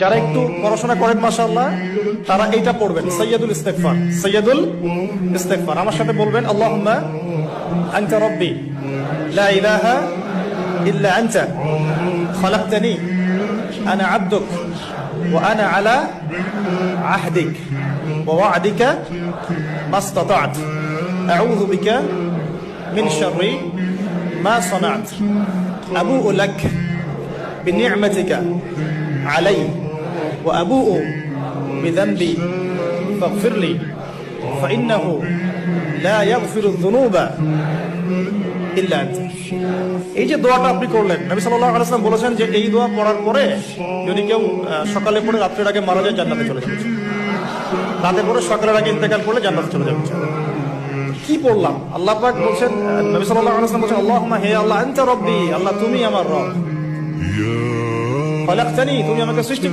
যারা একটু পড়াশোনা করেন মাশাআল্লাহ তারা এইটা পড়বেন, সাইয়্যিদুল ইস্তিগফার। সাইয়্যিদুল ইস্তিগফার আমার সাথে বলবেন, আল্লাহুম্মা আনতা রাব্বি লা ইলাহা ইল্লা আনতা খালাকতানি আনা আবদুক ওয়া আনা আলা আহদিক ওয়া ওয়া'দিকা মাসতাতা'ত আউযু বিকা মিন শাররি মা সানা'ত আবু'ু লাক বিনি'মাতিকা আলাইহি ওয়া আবু'ু বিযানবি ফাগফির লি ফাইন্নাহু লা ইয়াগফিরু যুনুবা ইল্লা আনতা। এই যে দোয়াটা আপনি করলেন, নবী সাল্লাল্লাহু আলাইহি ওয়াসাল্লাম বলেছেন যে এই দোয়া পড়ার পরে যদি কেউ সকালে পড়ে রাতের আগে মারা যায় জান্নাতে চলে যাবে, রাতে পড়ে সকালের আগে ইন্তেকাল করলে জান্নাতে চলে যাবে। কি পড়লাম? আল্লাহ পাক বলছেন, নবী সাল্লাল্লাহু আলাইহি ওয়াসাল্লাম বলেন, আল্লাহুম্মা হে আল্লাহ আনতা রাব্বি, আল্লাহ তুমি আমার রব, খালাকতানি তুমি আমাকে সৃষ্টি